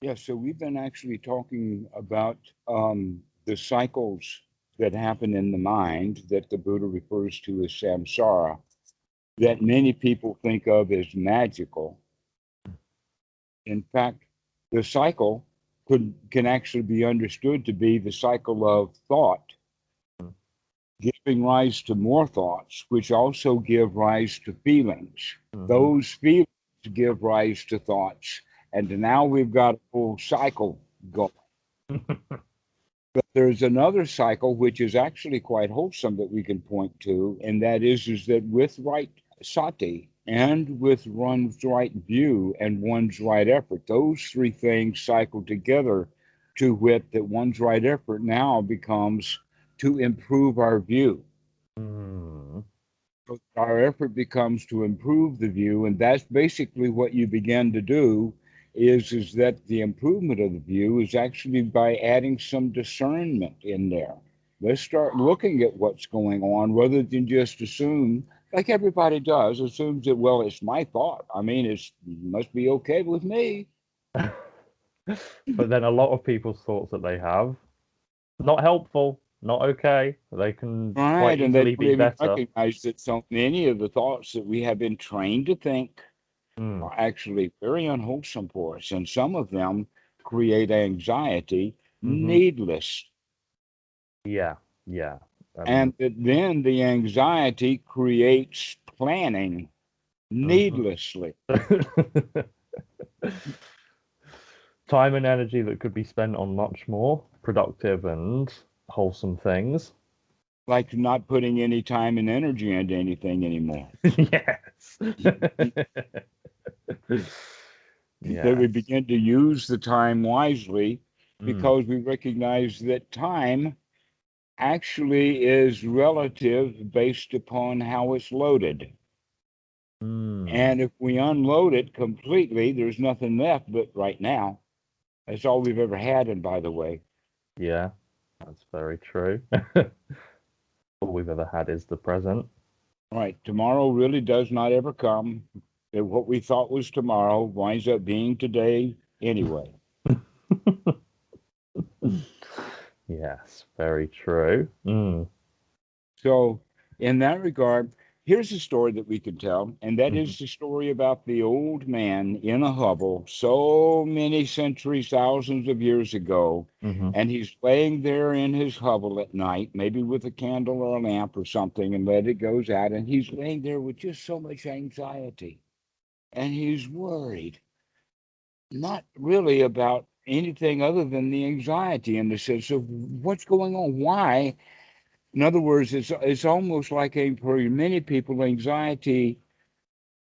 Yeah, so we've been actually talking about the cycles that happen in the mind that the Buddha refers to as samsara, that many people think of as magical. In fact, the cycle can actually be understood to be the cycle of thought, giving rise to more thoughts, which also give rise to feelings. Mm-hmm. Those feelings give rise to thoughts. And now we've got a full cycle going. But there's another cycle which is actually quite wholesome that we can point to, and that is that with right sati and with one's right view and one's right effort, those three things cycle together to wit that one's right effort now becomes to improve our view. Mm. So our effort becomes to improve the view, and that's basically what you begin to do is that the improvement of the view is actually by adding some discernment in there. Let's start looking at what's going on rather than just assume, like everybody does, assumes that, well, it's my thought. I mean, it must be okay with me. But then a lot of people's thoughts that they have, not helpful, not okay. They can quite Right, and they easily don't be even better. recognize that so many of the thoughts that we have been trained to think Mm. are actually very unwholesome for us, and some of them create anxiety Mm-hmm. needless. Yeah, yeah. And then the anxiety creates planning Mhm. needlessly, Time and energy that could be spent on much more productive and wholesome things. like not putting any time and energy into anything anymore. Yes. That we Yes. begin to use the time wisely Mm. because we recognize that time actually is relative based upon how it's loaded. Mm. And if we unload it completely, there's nothing left but right now. That's all we've ever had. And by the way, Yeah, that's very true. All we've ever had is the present. right, tomorrow really does not ever come. And what we thought was tomorrow winds up being today anyway. Yes, very true. Mm. So, in that regard, here's a story that we can tell, and that Hmm. is the story about the old man in a hovel so many centuries, thousands of years ago. Hmm. And he's laying there in his hovel at night, maybe with a candle or a lamp or something, and let it goes out. And he's laying there with just so much anxiety. And he's worried, not really about anything other than the anxiety in the sense of what's going on, why. In other words, it's almost like for many people, anxiety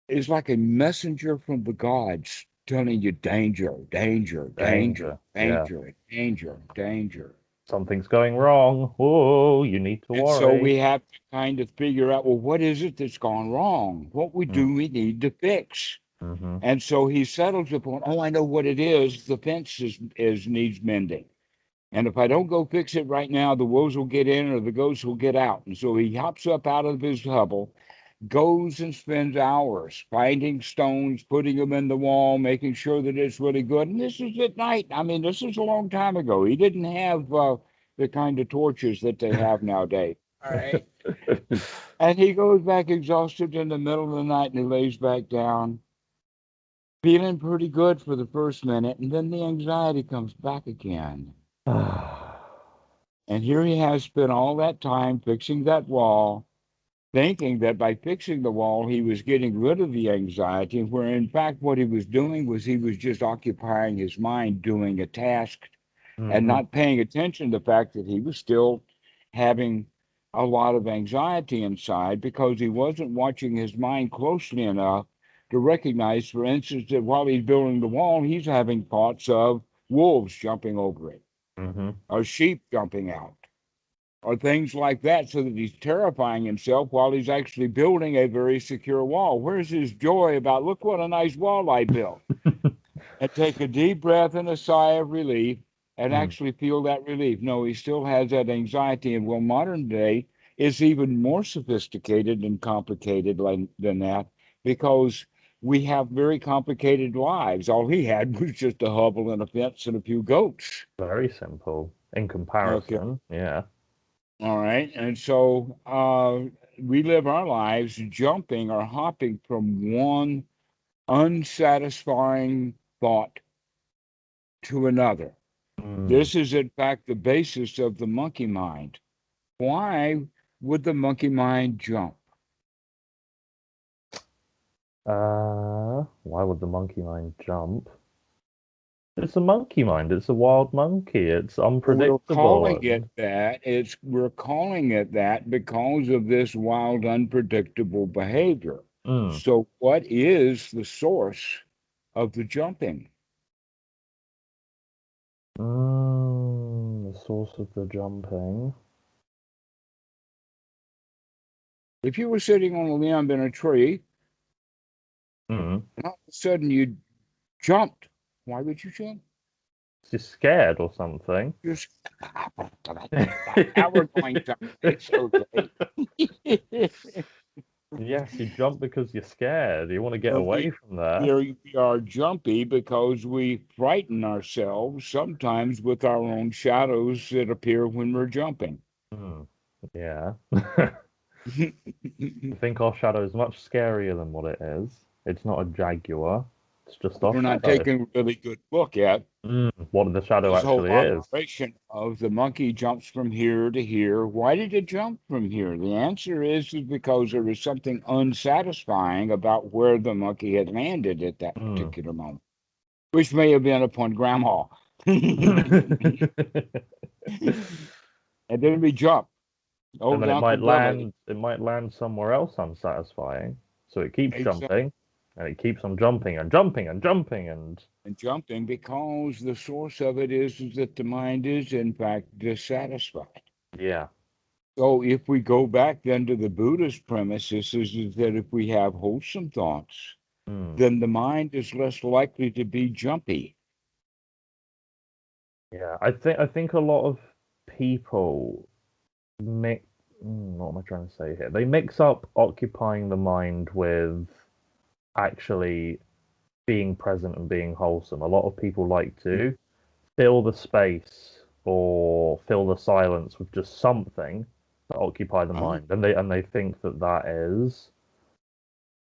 is like a messenger from the gods telling you danger, danger, danger, Danger. Yeah. danger, danger, danger. Something's going wrong. Oh, you need to And so worry. we have to kind of figure out, well, what is it that's gone wrong? What we need to fix? Mm-hmm. And so he settles upon, oh, I know what it is. The fence is needs mending. And if I don't go fix it right now, the wolves will get in or the ghosts will get out. And so he hops up out of his hovel, goes and spends hours finding stones, putting them in the wall, making sure that it's really good. And this is at night. I mean, this is a long time ago. He didn't have the kind of torches that they have nowadays. All right. And he goes back exhausted in the middle of the night and he lays back down, feeling pretty good for the first minute. And then the anxiety comes back again. And here he has spent all that time fixing that wall, thinking that by fixing the wall, he was getting rid of the anxiety, where in fact, what he was doing was he was just occupying his mind doing a task and Mm-hmm. not paying attention to the fact that he was still having a lot of anxiety inside because he wasn't watching his mind closely enough to recognize, for instance, that while he's building the wall, he's having thoughts of wolves jumping over it Mm-hmm. or sheep jumping out or things like that, so that he's terrifying himself while he's actually building a very secure wall. Where's his joy about, look what a nice wall I built? And take a deep breath and a sigh of relief and Mm. actually feel that relief. No, he still has that anxiety. And well, modern day is even more sophisticated and complicated than that because we have very complicated lives. All he had was just a hubble and a fence and a few goats. Very simple in Okay. comparison. Yeah. All right. And so we live our lives jumping or hopping from one unsatisfying thought to another. Mm. This is, in fact, the basis of the monkey mind. Why would the monkey mind jump? Why would the monkey mind jump? It's a monkey mind. It's a wild monkey. It's We're unpredictable. calling it that. We're calling it that because of this wild, unpredictable behavior. Mm. So, what is the source of the jumping? The source of the jumping. If you were sitting on a limb in a tree, Mm. and all of a sudden you jumped, why would you jump? You're scared or something. Just now we're going someplace, okay? Yes, you jump because you're scared. You want to get But away from there. we are jumpy because we frighten ourselves sometimes with our own shadows that appear when we're jumping. Hmm. Yeah. I think our shadow is much scarier than what it is. It's not a jaguar. It's just our We're not shadow. taking a really good look at What the shadow this whole actually is. operation of the monkey jumps from here to here. Why did it jump from here? The answer is because there was something unsatisfying about where the monkey had landed at that Mm. particular moment, which may have been upon grandma. And then we jump. And Old then it Uncle might Billy. land. It might land somewhere else unsatisfying. So it keeps Exactly. jumping, and it keeps on jumping and jumping and jumping and. And jumping because the source of it is that the mind is, in fact, dissatisfied. Yeah. So if we go back then to the Buddhist premise, is that if we have wholesome thoughts, Mm. then the mind is less likely to be jumpy. Yeah. I think a lot of people mix. What am I trying to say here? They mix up occupying the mind with actually being present and being wholesome. A lot of people like to fill the space or fill the silence with just something to occupy the Uh-huh. mind, and they think that that is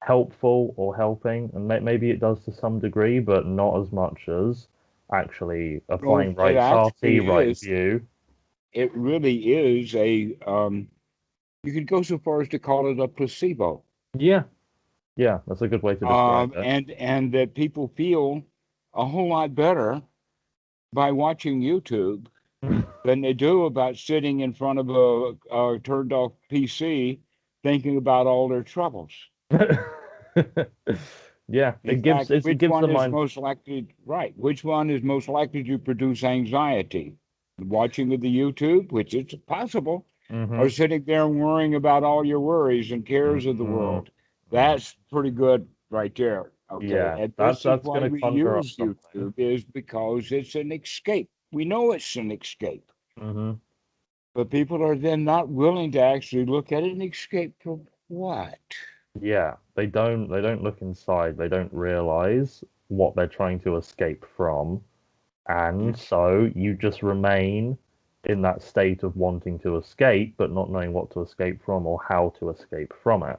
helpful or helping, and maybe it does to some degree, but not as much as actually No, applying it right sati, actually right is. view. It really is you could go so far as to call it a placebo. Yeah, yeah, that's a good way to describe it. And that people feel a whole lot better by watching YouTube than they do about sitting in front of a turned off PC thinking about all their troubles. Yeah, In it gives fact, it which gives the one is mind. most likely, right? Which one is most likely to produce anxiety? Watching of the YouTube, which is possible, or Hmm. sitting there and worrying about all your worries and cares of the Hmm. world. That's pretty good right there. Okay. Yeah, And that this is that's why gonna we conjure up use something. YouTube is because it's an escape. We know it's an escape, Hmm. but people are then not willing to actually look at an escape from what? Yeah, they don't look inside. They don't realize what they're trying to escape from, and so you just remain in that state of wanting to escape, but not knowing what to escape from or how to escape from it.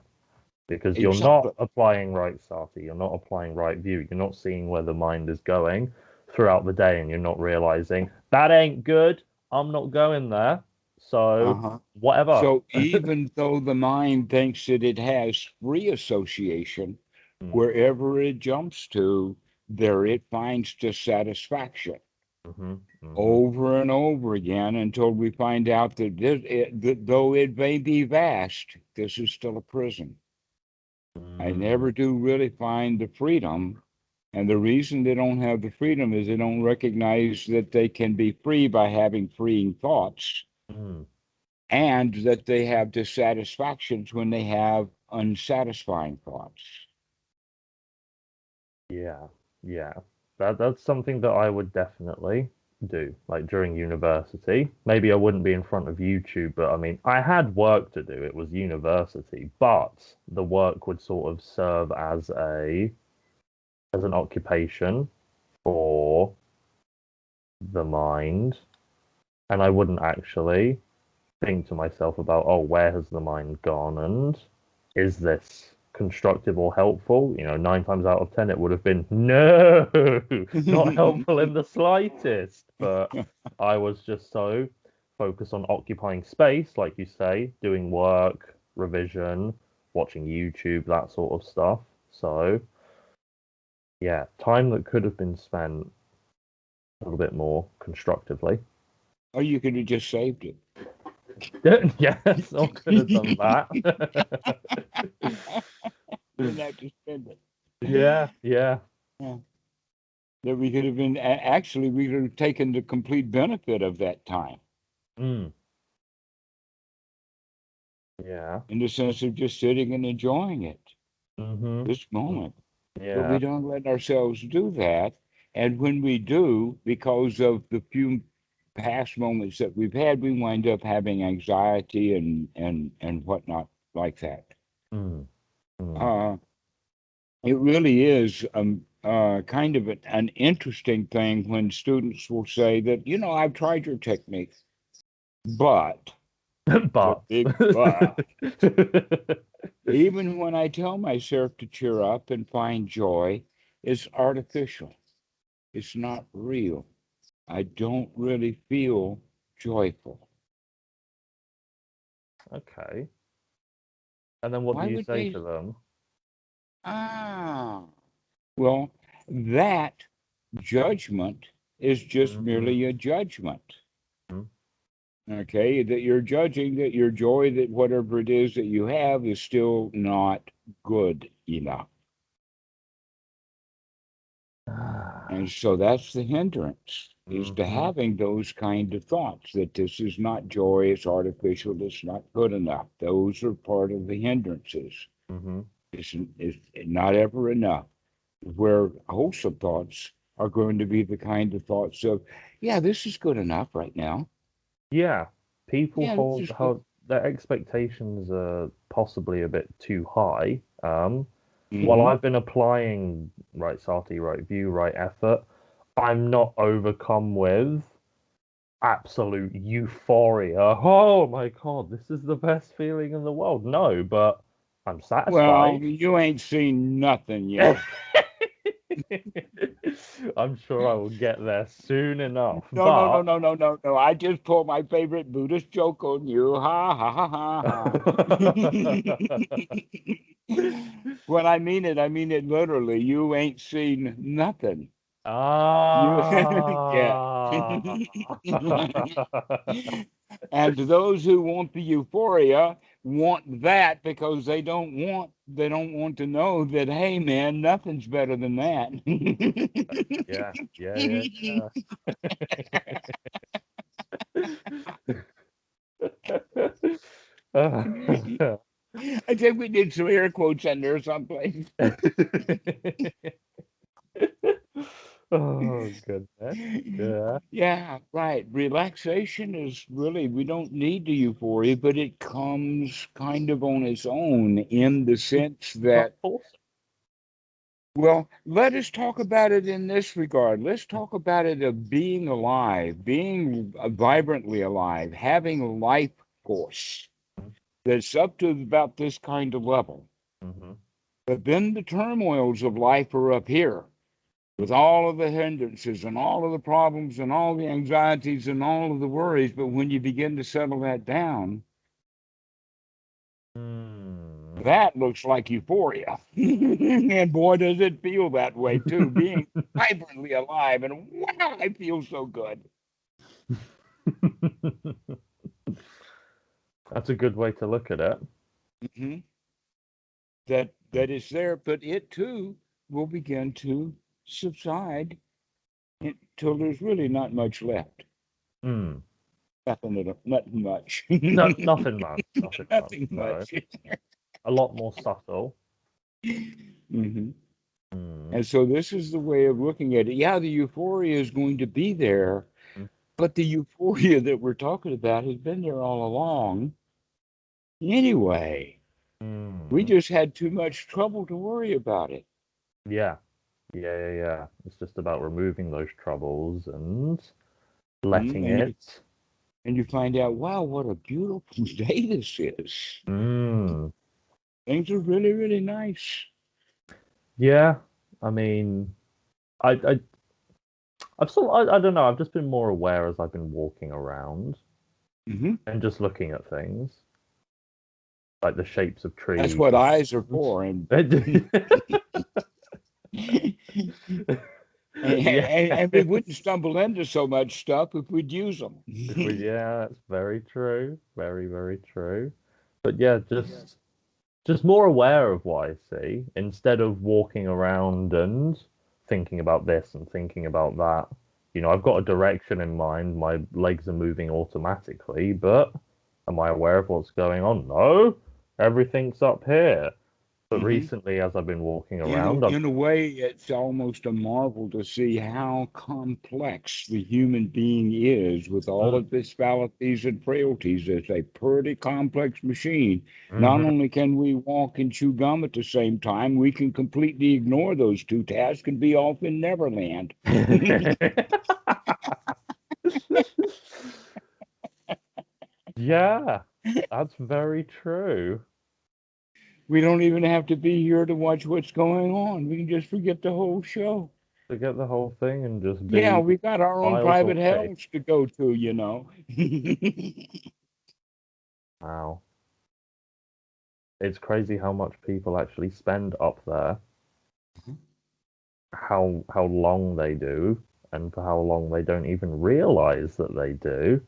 Because you're not Exactly. applying right sati, you're not applying right view, you're not seeing where the mind is going throughout the day, and you're not realizing that ain't good. I'm not going there. So Uh-huh. whatever. So even though the mind thinks that it has free association, wherever it jumps to, there it finds dissatisfaction Mm-hmm. Mm-hmm. over and over again until we find out that though it may be vast, this is still a prison. I Mm-hmm. never do really find the freedom. And the reason they don't have the freedom is they don't recognize that they can be free by having freeing thoughts Mm-hmm. and that they have dissatisfactions when they have unsatisfying thoughts. Yeah, yeah. That's something that I would definitely do, like during university. Maybe I wouldn't be in front of YouTube, but I mean, I had work to do. It was university, but the work would sort of serve as a as an occupation for the mind, and I wouldn't actually think to myself about, oh, where has the mind gone, and is this constructive or helpful? 9 times out of 10, it would have been no, not helpful in the slightest. But I was just so focused on occupying space, like you say, doing work, revision, watching YouTube, that sort of stuff. So, yeah, time that could have been spent a little bit more constructively. Or you could have just saved it. Yes, I could have done that. Didn't have to spend it. Yeah, yeah. Yeah. That we could have been, actually, we could have taken the complete benefit of that time Mm, yeah. in the sense of just sitting and enjoying it, Mm-hmm. this moment. But Yeah. we don't let ourselves do that. And when we do, because of the few past moments that we've had, we wind up having anxiety and whatnot like that. Mm, mm. Uh, it really is kind of an interesting thing when students will say that, I've tried your technique, but the But big but, even when I tell myself to cheer up and find joy, it's artificial. It's not real. I don't really feel joyful. okay. And then what do Why you would say to they? them? Ah, well, that judgment is just Mm, merely a judgment. mm. Okay, that you're judging that your joy, that whatever it is that you have, is still not good enough. And so that's the hindrance, is to Mm-hmm. having those kind of thoughts that this is not joy, it's artificial, it's not good enough. Those are part of the hindrances. Mm-hmm. It's not ever enough. Where wholesome thoughts are going to be the kind of thoughts of, yeah, this is good enough right now. Yeah. People Yeah, this is good. hold their expectations are possibly a bit too high. While Hmm. I've been applying right sati, right view, right effort, I'm not overcome with absolute euphoria. Oh my God, this is the best feeling in the world. No, but I'm Well, satisfied. you ain't seen nothing yet. I'm sure I will get there soon enough. No, no, no, But no, no, no, no. I just pulled my favorite Buddhist joke on you. Ha ha ha ha ha. When I mean it literally. You ain't seen nothing. You yeah. ah, And those who want the euphoria want that because they don't want to know that, hey man, nothing's better than that. yeah, yeah, yeah, yeah. I think we did some air quotes in there someplace. Oh goodness. Yeah. Yeah, right. Relaxation is really, we don't need the euphoria, but it comes kind of on its own in the sense You can't that, force it. well, let us talk about it in this regard. Let's talk about it of being alive, being vibrantly alive, having life force that's up to about this kind of level. Mm-hmm. But then the turmoils of life are up here with all of the hindrances and all of the problems and all the anxieties and all of the worries. But when you begin to settle that down, Mm. that looks like euphoria. And boy, does it feel that way too, being vibrantly alive. And wow, I feel so good. That's a good way to look at it. Hmm. That is there, but it too will begin to subside until there's really not much left. Mm. Nothing much. No, nothing much. Nothing much. Nothing No. much. A lot more subtle. Hmm. Mm. And so this is the way of looking at it. Yeah, the euphoria is going to be there, but the euphoria that we're talking about has been there all along. Anyway, we Mm. just had too much trouble to worry about it. Yeah. Yeah. It's just about removing those troubles and Mhm. letting it. And you find out, wow, what a beautiful day this is. Mm. Things are really, really nice. Yeah. I mean, I I don't know. I've just been more aware as I've been walking around Hmm. and just looking at things, like the shapes of That's trees. what eyes are for. Yeah. And we wouldn't stumble into so much stuff if we'd use them. Yeah, that's very true. Very, very true. But yeah, just more aware of what I see instead of walking around and thinking about this and thinking about that. You know, I've got a direction in mind, my legs are moving automatically, but am I aware of what's going on? No, everything's up here. But Hmm. recently, as I've been walking In a, around, I've in a way, it's almost a marvel to see how complex the human being is with all mm, of its fallacies and frailties. It's a pretty complex machine. Not mhm. only can we walk and chew gum at the same time, we can completely ignore those two tasks and be off in Neverland. Yeah, that's very true. We don't even have to be here to watch what's going on. We can just forget the whole show. Forget the whole thing and just Yeah, be we got our own miles private away. hells to go to, you know. Wow. It's crazy how much people actually spend up there, how long they do, and for how long they don't even realize that they do.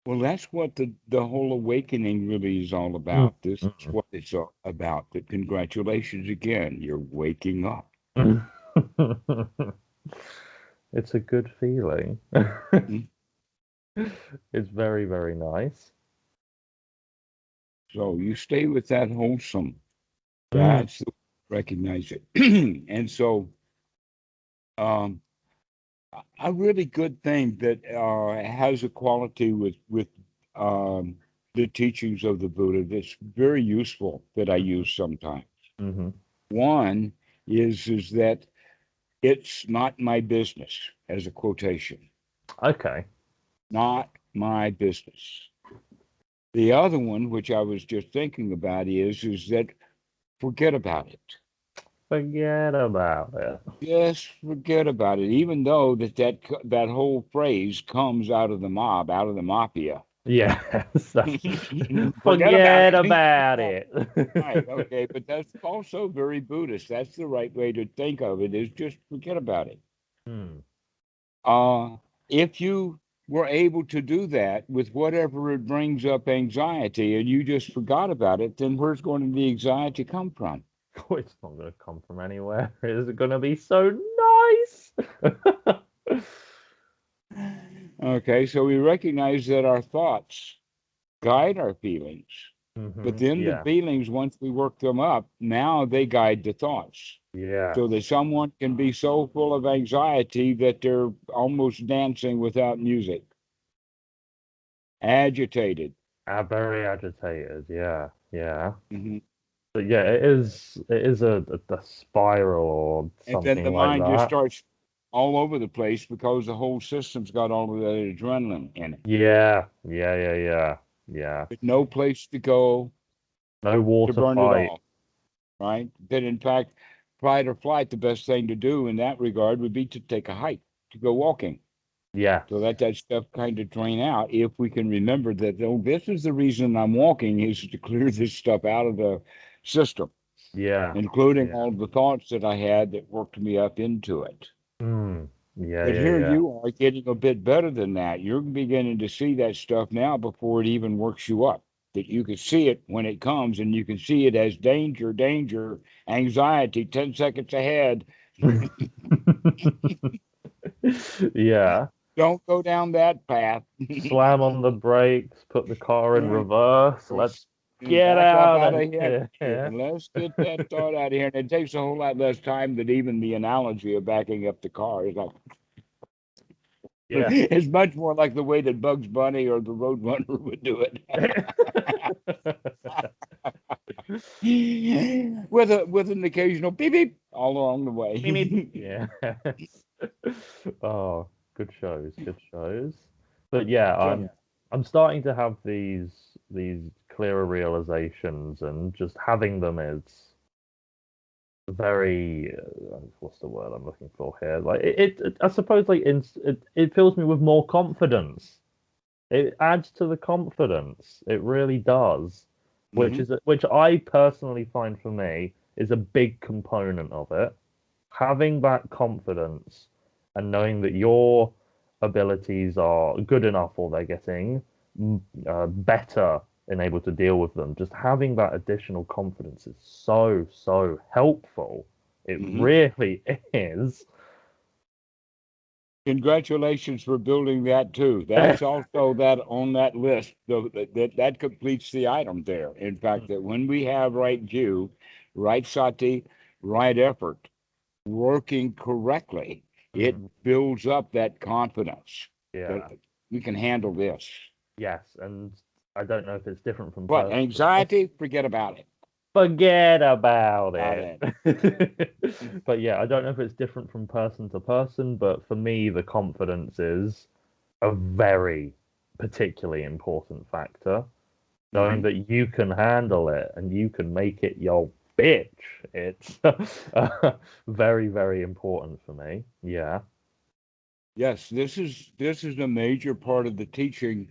Well, that's what the whole awakening really is all Mm, about. This is mm, what it's all about. That congratulations again, you're waking up. mm. It's a good feeling. Mhm. It's very, very nice. So you stay with that wholesome. Mm, That's the recognize it. And so um a really good thing that has a quality with um the teachings of the Buddha that's very useful that I use sometimes. hmm. One is that it's not my business as a quotation. Okay. Not my business. The other one, which I was just thinking about, is that forget about it. Forget about it. Just forget about it. Even though that whole phrase comes out of the mob, out of the mafia. Yes. Forget about Forget it. about it. Right. Okay. But that's also very Buddhist. That's the right way to think of it. Is just forget about it. Hmm. If you were able to do that with whatever it brings up anxiety and you just forgot about it, then where's going to the anxiety come from? Oh, it's not going to come from anywhere. It's going to be so nice. Okay, so we recognize that our thoughts guide our feelings, but then the Yeah. feelings, once we work them up, now they guide the thoughts. Yes. So that someone can be so full of anxiety that they're almost dancing without music, agitated. Very agitated. Yeah. Yeah. Mhm. But yeah, it is a spiral or And then something the like mind just that. starts all over the place because the whole system's got all of that adrenaline in it. Yeah. Yeah. Yeah. There's no place to go No to water burn it fight. off, right? That in fact, fight or flight, the best thing to do in that regard would be to take a hike, to go walking. Yes. So let that stuff kind of drain out. If we can remember that, oh, this is the reason I'm walking is to clear this stuff out of the system, Yeah. including Yeah. all the thoughts that I had that worked me up into it. Mm. But here Yeah. you are getting a bit better than that. You're beginning to see that stuff now before it even works you up. That you can see it when it comes and you can see it as danger, danger, anxiety, 10 seconds ahead. Yeah. Yeah. Don't go down that path. Slam on the brakes, put the car in Right. reverse. Or Let's and get back up out out of of here. here. And let's get that thought out of here. And it takes a whole lot less time than even the analogy of backing up the car. It's like Yeah. it's much more like the way that Bugs Bunny or the Roadrunner would do it. with an occasional beep beep all along the way. Yeah. Oh, good shows, good shows. But yeah, So, I'm starting to have these clearer realizations, and just having them is very what's the word I'm looking for here? Like I suppose like it fills me with more confidence. It adds to the confidence. It really does, mhm, which I personally find for me is a big component of it. Having that confidence and knowing that your abilities are good enough, or they're getting better and able to deal with them. Just having that additional confidence is so helpful. It mhm. really is. Congratulations for building that too. That's also that on that list. That completes the item there. In fact, that when we have right view, right sati, right effort, working correctly, it Mm, builds up that confidence that yeah. we can handle this. Yes, and I don't know if it's different from But person to person. anxiety, forget about it. Forget about About it. it. But yeah, I don't know if it's different from person to person, but for me, the confidence is a very particularly important factor. Knowing Mhm. that you can handle it and you can make it your bitch, it's very important for me. Yeah. Yes, this is a major part of the teaching,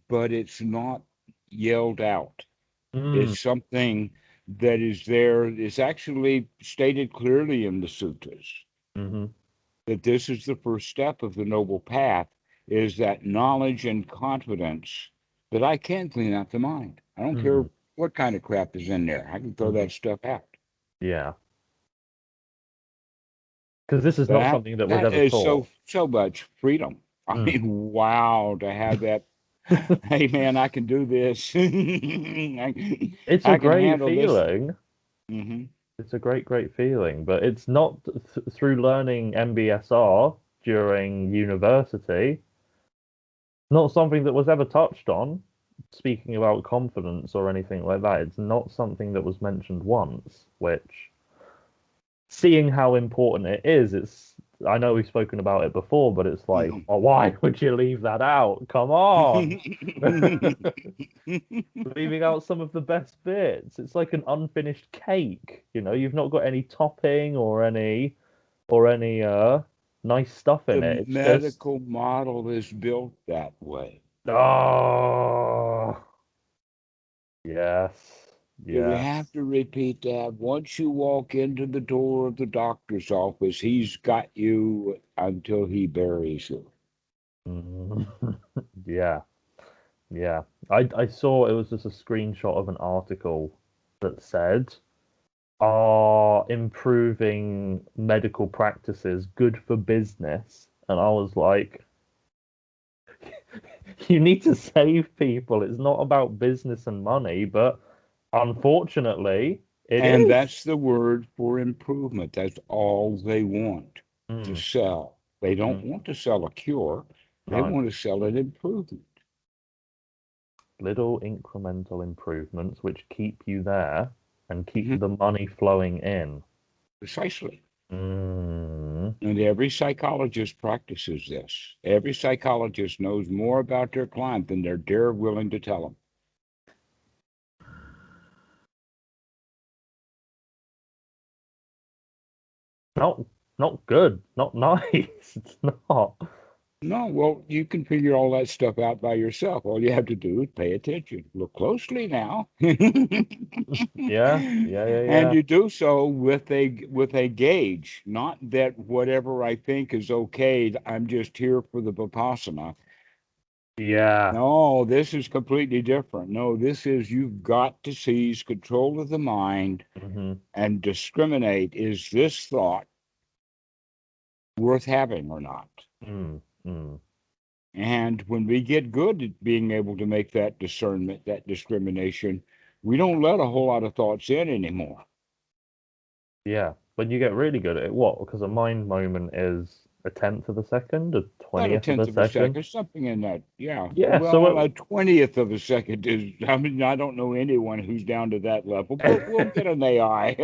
but it's not yelled out. Mm, It's something that is there. It's actually stated clearly in the sutras hmm that this is the first step of the noble path, is that knowledge and confidence that I can clean out the mind. I don't care mm, what kind of crap is in there. I can throw hmm that stuff out. Yeah. Because this is not That something that was that ever is taught. so much freedom. I Mm. mean, wow, to have that. Hey man, I can do this. It's a I can great handle this. feeling. Hmm. It's a great feeling, but it's not through learning MBSR during university. Not something that was ever touched on. Speaking about confidence or anything like that, it's not something that was mentioned once, which, seeing how important it is, it's, I know we've spoken about it before, but it's like, oh, why would you leave that out? Come on. Leaving out some of the best bits. It's like an unfinished cake, you've not got any topping or any nice stuff in The it. It's just, medical model is built that way. oh, yes. Do we have Yes. to repeat that? Once you walk into the door of the doctor's office, he's got you until he buries you. Mhm. Yeah. Yeah. I saw it was just a screenshot of an article that said, are improving medical practices good for business? And I was like, you need to save people. It's not about business and money, but unfortunately, it And is. that's the word for improvement. That's all they want to Mm, sell. They don't mm, want to sell a cure, they no. want to sell an improvement. Little incremental improvements which keep you there and keep Mhm. the money flowing in. Precisely. Mm. And every psychologist practices this. Every psychologist knows more about their client than they're dare willing to tell them. Not not good. Not nice. It's not. No, well, you can figure all that stuff out by yourself. All you have to do is pay attention. Look closely now. Yeah, yeah, yeah, And yeah. you do so with a gauge, not that whatever I think is okay, I'm just here for the Vipassana. Yeah. No, this is completely different. No, this is you've got to seize control of the mind hmm and discriminate, is this thought worth having or not? Mm, mm. And when we get good at being able to make that discernment, that discrimination, we don't let a whole lot of thoughts in anymore. Yeah. When you get really good at it, what? Because a mind moment is a tenth of a second, a About a 20th of a tenth of a second. second, something in that. Yeah. Yeah, Well, so a 20th of a second is, I mean, I don't know anyone who's down to that level, but we'll get an AI.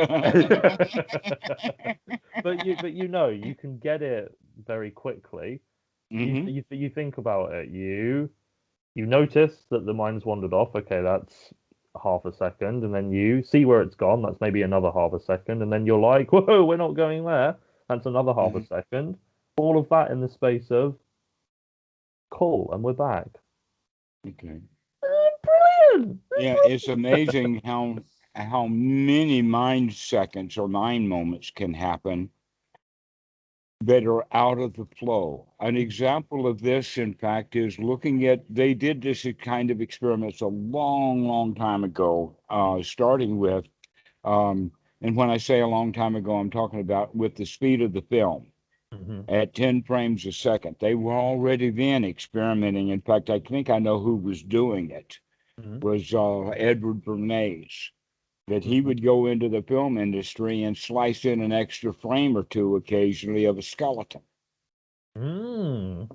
but you know, you can get it very quickly. Hmm. You think about it, you notice that the mind's wandered off. Okay, that's half a second, and then you see where it's gone. That's maybe another half a second, and then you're like, "Whoa, we're not going there." That's another half a Hmm. second. All of that in the space of cool, and we're back. Okay. Brilliant. Yeah, it's amazing how many mind seconds or mind moments can happen that are out of the flow. An example of this, in fact, is looking at, they did this kind of experiments a long, long time ago, starting with, um, and when I say a long time ago, I'm talking about with the speed of the film Hmm. at 10 frames a second. They were already then experimenting. In fact, I think I know who was doing it, Hmm. was Edward Bernays, that he Hmm. would go into the film industry and slice in an extra frame or two occasionally of a skeleton. Mm,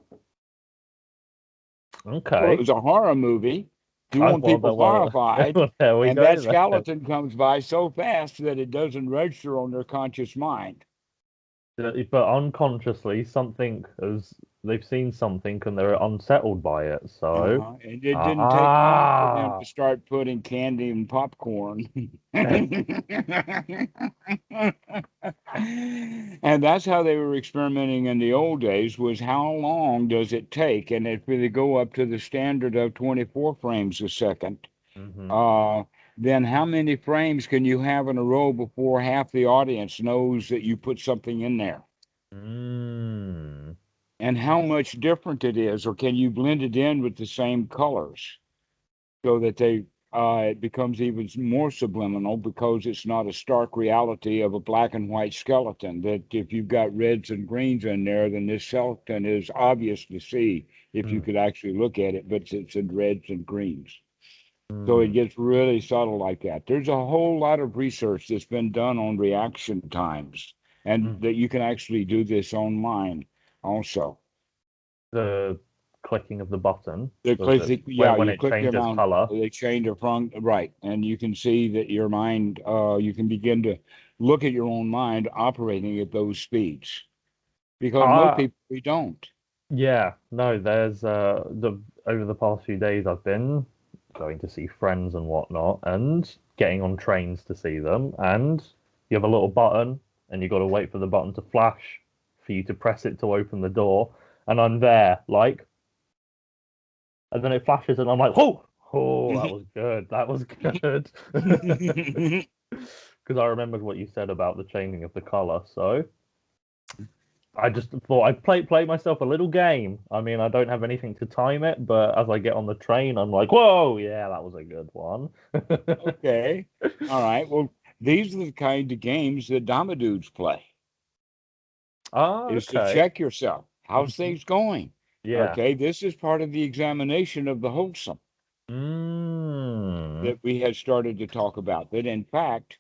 Well, it okay. was a horror movie. You want Well, people horrified, well, there we and that go then. skeleton comes by so fast that it doesn't register on their conscious mind. But unconsciously, something as they've seen something and they're unsettled by it. So, And it didn't take long for them ah, to start putting candy and popcorn. And that's how they were experimenting in the old days, was how long does it take? And if they go up to the standard of 24 frames a second, hmm. uh, then how many frames can you have in a row before half the audience knows that you put something in there? Mm, And how much different it is, or can you blend it in with the same colors so that it becomes even more subliminal because it's not a stark reality of a black and white skeleton. That if you've got reds and greens in there, then this skeleton is obvious to see if you mm, could actually look at it, but it's in reds and greens. So it mm, gets really subtle like that. There's a whole lot of research that's been done on reaction times, and mm. that you can actually do this online also. The clicking of the button, The was it click, yeah, when you it click them changes on, color? they change it from, right, and you can see that your mind, you can begin to look at your own mind operating at those speeds, because most Ah, people we don't. yeah. No, there's the over the past few days I've been going to see friends and whatnot, and getting on trains to see them, and you have a little button, and you got to wait for the button to flash for you to press it to open the door, and I'm there, like, and then it flashes, and I'm like, oh, oh, that was good, that was good, because I remembered what you said about the changing of the color, so. I just thought I'd play myself a little game. I mean, I don't have anything to time it, but as I get on the train, I'm like, whoa, yeah, that was a good one. Okay, all right. Well, these are the kind of games that Dama dudes play. Ah, Is to okay. check yourself. How's things going? Yeah. Okay, this is part of the examination of the wholesome Mm. that we had started to talk about. That in fact,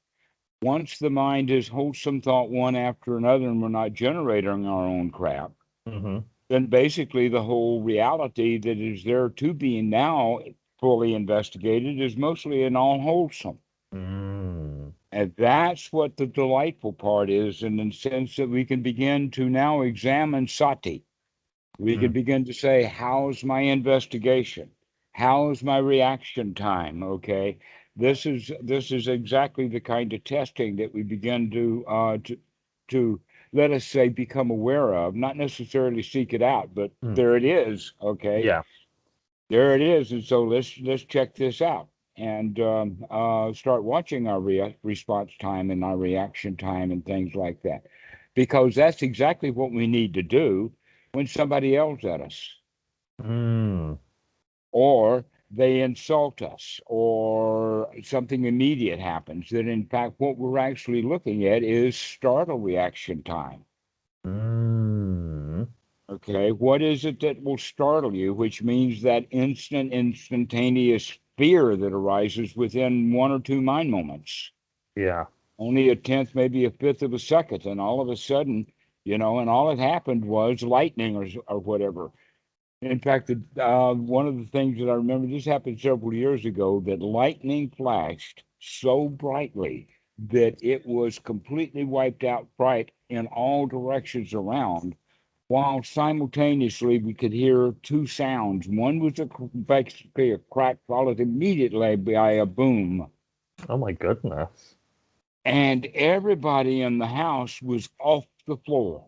once the mind is wholesome thought one after another and we're not generating our own crap, Mm-hmm. then basically the whole reality that is there to be now fully investigated is mostly an all wholesome. Mm. And that's what the delightful part is, in the sense that we can begin to now examine sati. We can Mm. begin to say, how's my investigation? How's my reaction time? Okay. This is exactly the kind of testing that we begin to let us say become aware of, not necessarily seek it out, but Mm. there it is. Okay. Yeah. There it is. And so let's check this out and start watching our response time and our reaction time and things like that, because that's exactly what we need to do when somebody yells at us, Mm. or they insult us, or something immediate happens. That in fact, what we're actually looking at is startle reaction time. Mm. Okay, what is it that will startle you, which means that instantaneous fear that arises within one or two mind moments, Yeah. only a tenth, maybe a fifth of a second, and all of a sudden and all that happened was lightning or whatever. In fact, one of the things that I remember, this happened several years ago, that lightning flashed so brightly that it was completely wiped out bright in all directions around, while simultaneously we could hear two sounds. One was basically a crack followed immediately by a boom. Oh my goodness. And everybody in the house was off the floor.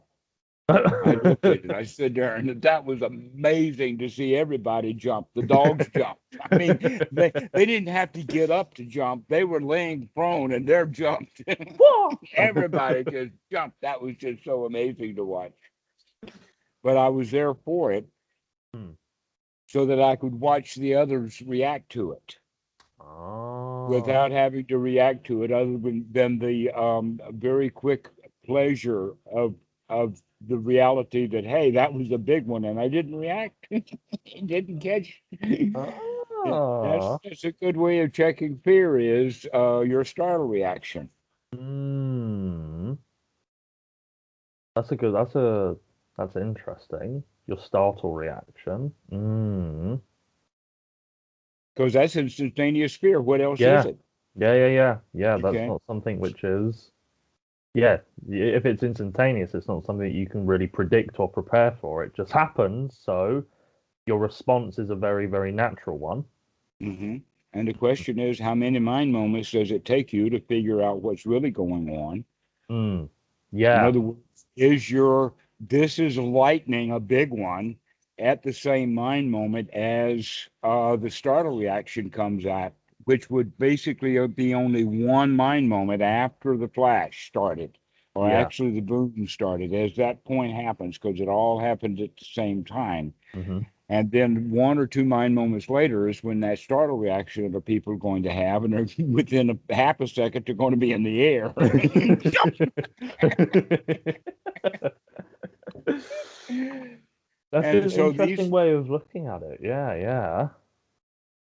I looked at it. I stood there, and that was amazing to see everybody jump. The dogs jumped. I mean, they didn't have to get up to jump. They were laying prone, and they're jumped. Everybody just jumped. That was just so amazing to watch. But I was there for it, so that I could watch the others react to it. Without having to react to it, other than the very quick pleasure of the reality that, hey, that was a big one, and I didn't react. Didn't catch. That's a good way of checking fear, is your startle reaction. That's interesting. Your startle reaction. Because that's instantaneous fear. What else is it? Yeah. That's Okay. not something which is, if it's instantaneous, it's not something that you can really predict or prepare for. It just happens, so your response is a very, very natural one. And the question is, how many mind moments does it take you to figure out what's really going on? Yeah. In other words, this is lightning, a big one, at the same mind moment as the startle reaction comes at, which would basically be only one mind moment after the flash started, or actually the boom started, as that point happens, because it all happens at the same time. And then 1 or 2 mind moments later is when that startle reaction that people are going to have, and they're within a half a second, they're going to be in the air. That's an interesting way of looking at it. Yeah.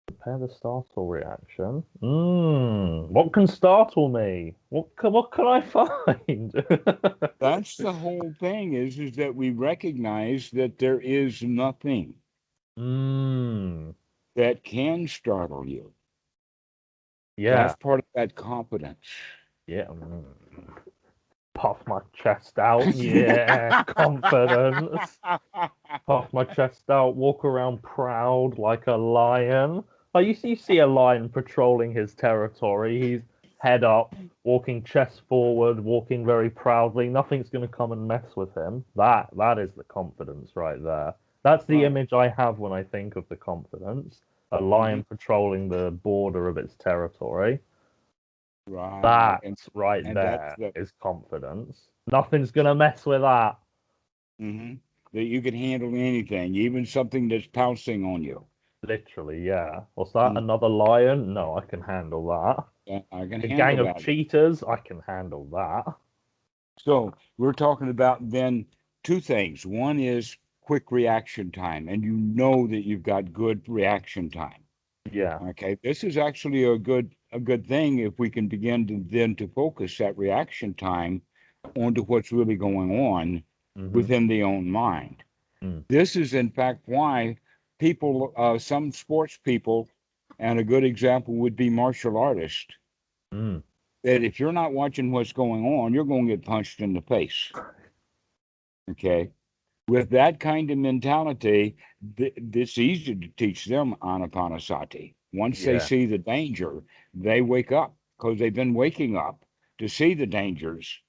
Prepare the startle reaction. What can startle me? What can I find? That's the whole thing, is that we recognize that there is nothing that can startle you. Yeah. That's part of that confidence. Yeah. Puff my chest out. Yeah. Confidence. Puff my chest out. Walk around proud like a lion. Like you see a lion patrolling his territory. He's head up, walking chest forward, walking very proudly. Nothing's going to come and mess with him. That is the confidence right there. That's the image I have when I think of the confidence. A lion patrolling the border of its territory. Right. That right there is confidence. Nothing's going to mess with that. That you can handle anything, even something that's pouncing on you. Literally, yeah. What's that? Another lion? No, I can handle that. I can A handle gang of that. cheetahs? I can handle that. So we're talking about then 2 things. One is quick reaction time, and you know that you've got good reaction time. Yeah. Okay. This is actually a good thing if we can begin to focus that reaction time onto what's really going on within the own mind. This is in fact why people, some sports people, and a good example would be martial artists, that if you're not watching what's going on, you're going to get punched in the face. Okay. With that kind of mentality, it's easy to teach them anapanasati. Once they see the danger, they wake up, because they've been waking up to see the dangers.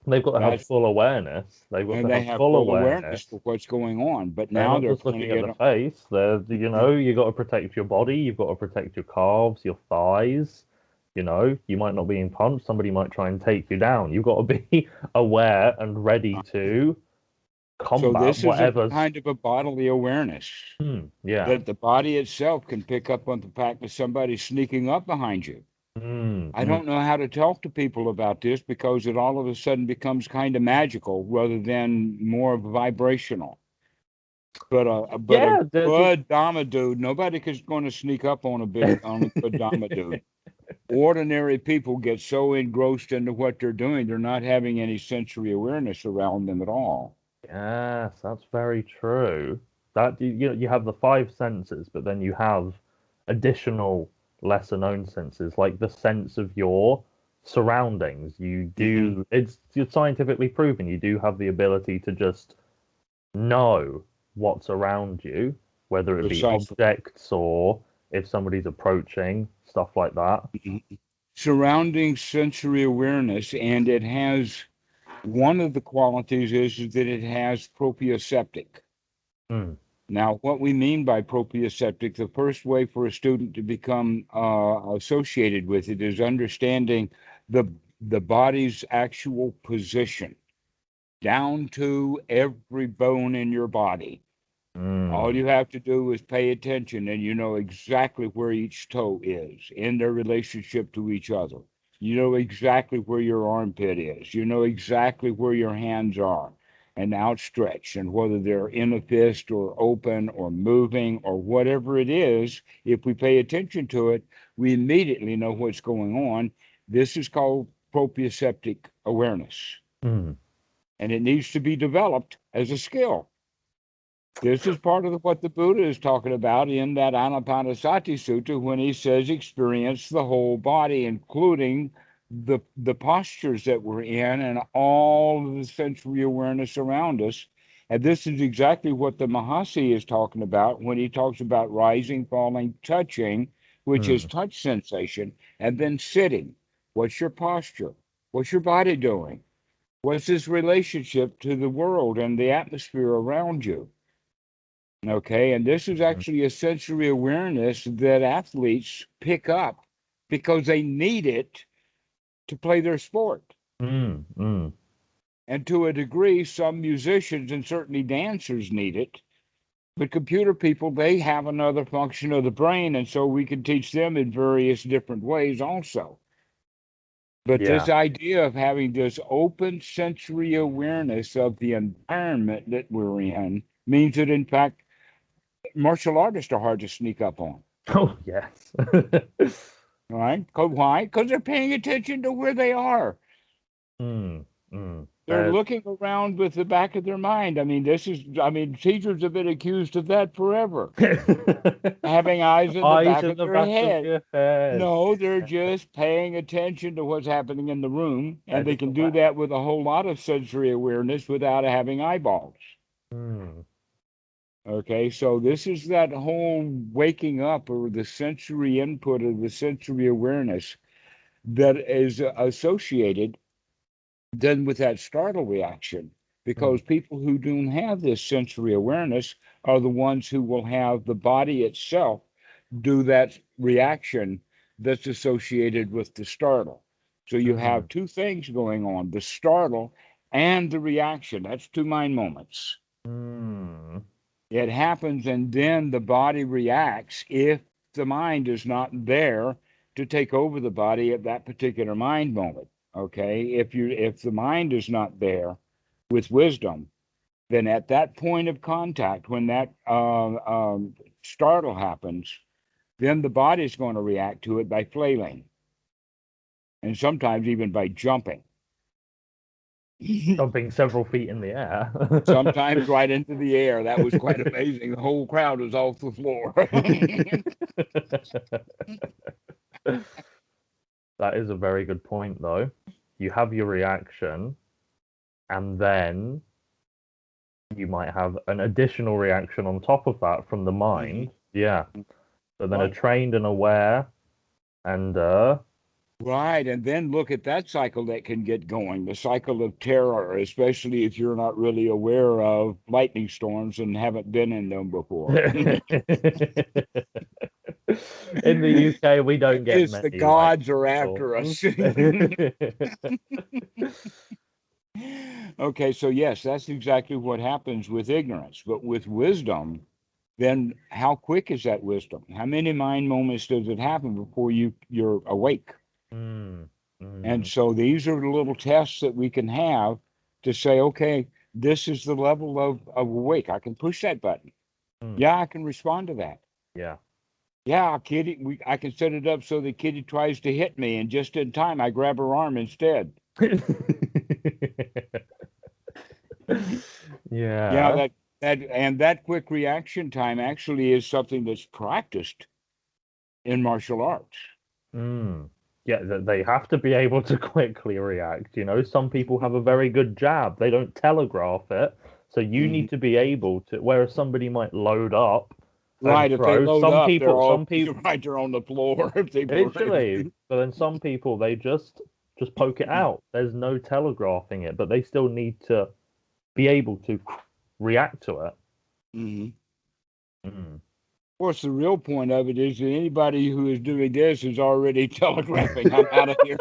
They've got to have full awareness. They've got to have full awareness for what's going on. But they're now not just looking at the face. You got to protect your body. You've got to protect your calves, your thighs. You might not be in punch. Somebody might try and take you down. You've got to be aware and ready to combat so this whatever. Is a kind of a bodily awareness. That the body itself can pick up on the fact that somebody's sneaking up behind you. I don't know how to talk to people about this, because it all of a sudden becomes kind of magical rather than more vibrational. But a good Dhamma dude, nobody is going to sneak up on a good Dhamma dude. ordinary people get so engrossed into what they're doing, they're not having any sensory awareness around them at all. Yes, that's very true. That you have the five senses, but then you have additional lesser known senses, like the sense of your surroundings. You do it's scientifically proven you do have the ability to just know what's around you, whether it be Precisely. objects or if somebody's approaching, stuff like that. Surrounding sensory awareness, and it has one of the qualities is that it has proprioceptic. Mm. Now, what we mean by proprioceptic, the first way for a student to become associated with it is understanding the body's actual position down to every bone in your body. All Mm. you have to do is pay attention, and you know exactly where each toe is in their relationship to each other. You know exactly where your armpit is. You know exactly where your hands are and outstretched, and whether they're in a fist or open or moving or whatever it is. If we pay attention to it, we immediately know what's going on. This is called proprioceptic awareness, Mm. and it needs to be developed as a skill. This is part of what the Buddha is talking about in that Anapanasati Sutta when he says experience the whole body, including the postures that we're in and all of the sensory awareness around us. And this is exactly what the Mahasi is talking about when he talks about rising, falling, touching, which is Mm. touch sensation, and then sitting. What's your posture? What's your body doing? What's this relationship to the world and the atmosphere around you? Okay, and this is Mm. actually a sensory awareness that athletes pick up because they need it to play their sport. Mm. Mm. And to a degree, some musicians and certainly dancers need it. But computer people, they have another function of the brain, and so we can teach them in various different ways also. But Yeah. this idea of having this open sensory awareness of the environment that we're in means that, in fact, martial artists are hard to sneak up on. Oh, yes. Right? Why? Because they're paying attention to where they are. Mm. Mm. They're looking around with the back of their mind. Teachers have been accused of that forever, having eyes in the Eyes back in of the their back of head. your head. No, they're just paying attention to what's happening in the room, and Head they of the can do wax. that with a whole lot of sensory awareness without having eyeballs. Mm. Okay, so this is that whole waking up or the sensory input of the sensory awareness that is associated then with that startle reaction, Mm. because people who don't have this sensory awareness are the ones who will have the body itself do that reaction that's associated with the startle. So you Mm. have two things going on, the startle and the reaction. That's two mind moments. Mm. It happens, and then the body reacts if the mind is not there to take over the body at that particular mind moment. Okay, if the mind is not there with wisdom, then at that point of contact, when that startle happens, then the body's going to react to it by flailing and sometimes even by jumping. Jumping several feet in the air. Sometimes right into the air. That was quite amazing. The whole crowd was off the floor. That is a very good point, though. You have your reaction, and then you might have an additional reaction on top of that from the mind. Yeah. So then a Right. trained and aware and Right. And then look at that cycle that can get going, the cycle of terror, especially if you're not really aware of lightning storms and haven't been in them before. in the UK we don't get It's the many like gods are after storms. us. Okay, so yes, that's exactly what happens with ignorance. But with wisdom, then how quick is that wisdom? How many mind moments does it happen before you're awake? Mm, And mm, so these are the little tests that we can have to say, okay, this is the level of awake. I can push that button. mm. Yeah, I can respond to that. Yeah. Yeah, Kitty, I can set it up so that Kitty tries to hit me, and just in time, I grab her arm instead. Yeah, Yeah. that quick reaction time actually is something that's practiced in martial arts. Mm. Yeah, they have to be able to quickly react. Some people have a very good jab. They don't telegraph it. So you Mhm. need to be able to, whereas somebody might load up and Right, if they throw. load up, they're all Some people, right there on the floor. If they literally, but then some people, they just poke it out. There's no telegraphing it, but they still need to be able to react to it. Mhm. Mm. Of course, the real point of it is that anybody who is doing this is already telegraphing, "I'm out of here."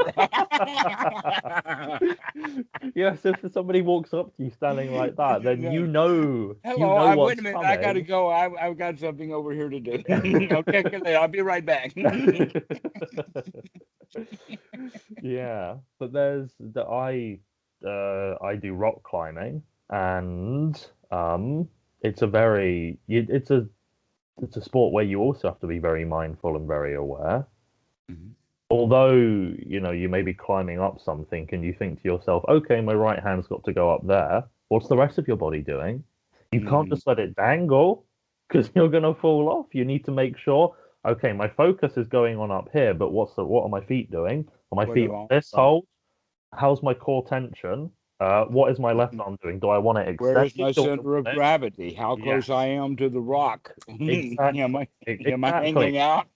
Yes, if somebody walks up to you standing like that, then No. you Hello, know wait a what's minute. I gotta coming. go. I've got something over here to do. I'll check it later. I'll be right back. Yeah, but I do rock climbing, and it's a very it's a sport where you also have to be very mindful and very aware. Mhm. Although, you may be climbing up something and you think to yourself, okay, my right hand's got to go up there. What's the rest of your body doing? You can't Mhm. just let it dangle because you're going to fall off. You need to make sure, okay, my focus is going on up here, but what are my feet doing? Are my What feet on about this right? hold? How's my core tension? What is my left Mhm. arm doing? Do I want it Where is extended? my Do I center want of it? gravity? How close I Yes, am to the rock? Am exactly. I am I Exactly. hanging out?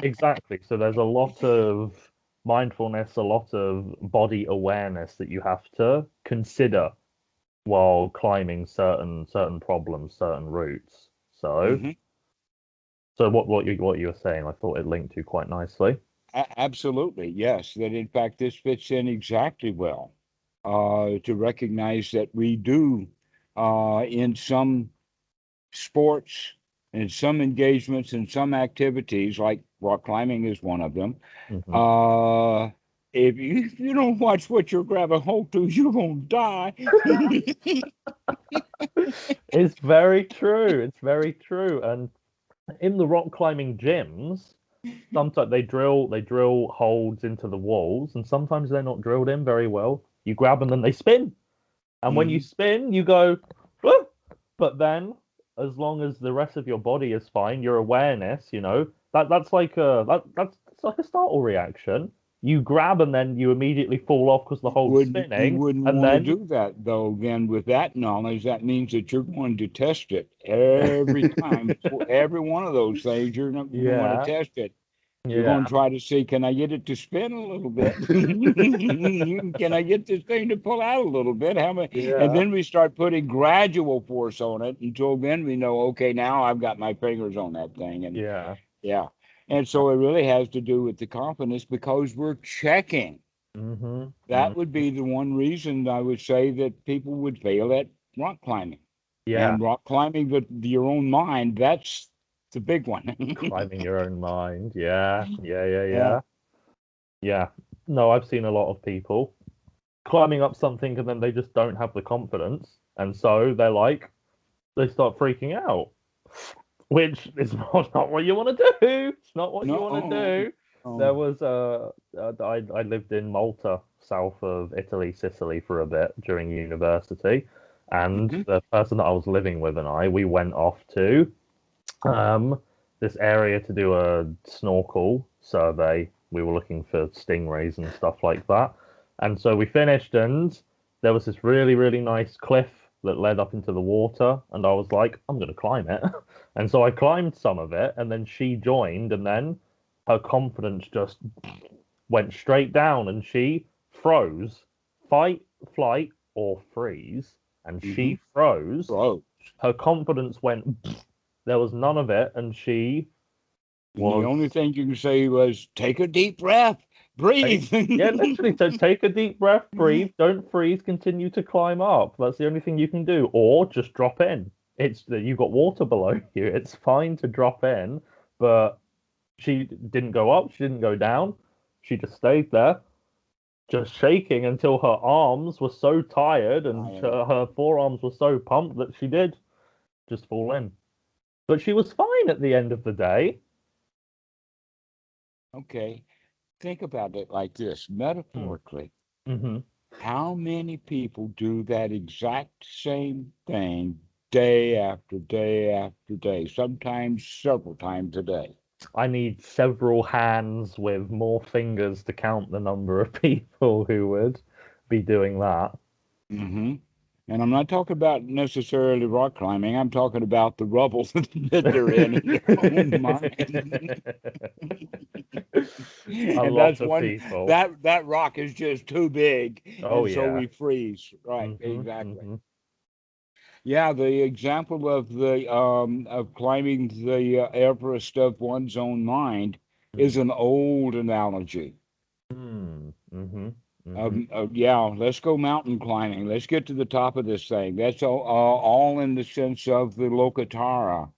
Exactly. So there's a lot of mindfulness, a lot of body awareness that you have to consider while climbing certain problems, certain routes. So Mhm. so what you were saying, I thought it linked to quite nicely. Absolutely, yes. That in fact this fits in exactly well. To recognize that we do, in some sports, in some engagements, in some activities, like rock climbing is one of them. Hmm. Uh, if you don't watch what you're grabbing hold to, you're gonna die. It's very true. It's very true. And in the rock climbing gyms, sometimes they drill holds into the walls, and sometimes they're not drilled in very well. You grab them and they spin. And when you Mhm. spin, you go, "Whoa!" But then, as long as the rest of your body is fine, your awareness, that's like a startle reaction. You grab and then you immediately fall off because the hold's You spinning, wouldn't and want to then do that though. Then with that knowledge, that means that you're going to test it every time. For every one of those things, you're not going to want to yeah, test it. You're yeah, going to try to see, can I get it to spin a little bit? Can I get this thing to pull out a little bit? How many? And yeah, then we start putting gradual force on it until then we know, okay, now I've got my fingers on that thing. And yeah. yeah. And so it really has to do with the confidence because we're checking. Mm-hmm. That would be the one reason I would say that people would fail at rock climbing. Yeah, And rock climbing your own mind, that's the big one. climbing your own mind. Yeah, yeah, yeah, Yeah. yeah, yeah. No, I've seen a lot of people climbing up something and then they just don't have the confidence, and so they start freaking out, which is not what you want to do. It's not what you want to No. do. There Oh. was I lived in Malta, south of Italy, Sicily for a bit during university, and Hmm. the person that I was living with and we went off to um this area to do a snorkel survey. We were looking for stingrays and stuff like that, and so we finished, and there was this really, really nice cliff that led up into the water, and I was like, I'm gonna climb it. And so I climbed some of it, and then she joined, and then her confidence just went straight down, and she froze. Fight, flight, or freeze. And Hmm. she froze. Bro. Her confidence went, there was none of it, and she And the was only thing you can say was take a deep breath, take, breathe. yeah, literally. So take a deep breath, breathe, don't freeze, continue to climb up. That's the only thing you can do, or just drop in. It's that you've got water below you. It's fine to drop in, but she didn't go up, she didn't go down. She just stayed there, just shaking until her arms were so tired and her forearms were so pumped that she did just fall in. But she was fine at the end of the day. Okay. Think about it like this, Hmm. metaphorically. Mm-hmm. How many people do that exact same thing day after day after day, sometimes several times a day? I need several hands with more fingers to count the number of people who would be doing that. Hmm. And I'm not talking about necessarily rock climbing. I'm talking about the rubble that they're in their own mind. A And lot that's of one people. that rock is just too big, Oh and so yeah. we freeze. Right, Mm-hmm. exactly. Mm-hmm. Yeah, the example of climbing the Everest of one's own mind is an old analogy. Mm-hmm. Mm-hmm. Mm-hmm. Yeah, let's go mountain climbing. Let's get to the top of this thing. That's all in the sense of the Lokatara,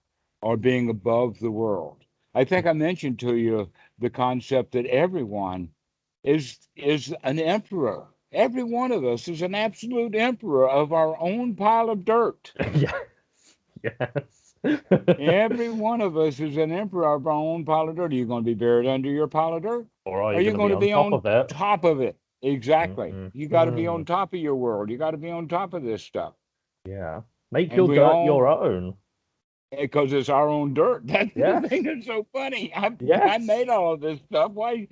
or being above the world. I think I mentioned to you the concept that everyone is an emperor. Every one of us is an absolute emperor of our own pile of dirt. Yes. Yes. Every one of us is an emperor of our own pile of dirt. Are you going to be buried under your pile of dirt? Or are Are you you going to going be to on be top on of it? top of it? Exactly. You got to be Mm-hmm. on top of your world. You got to be on top of this stuff. Yeah. Make And your we dirt all, your own. because it's our own dirt. That's the Yes. thing that's so funny. I Yes. made all of this stuff. Why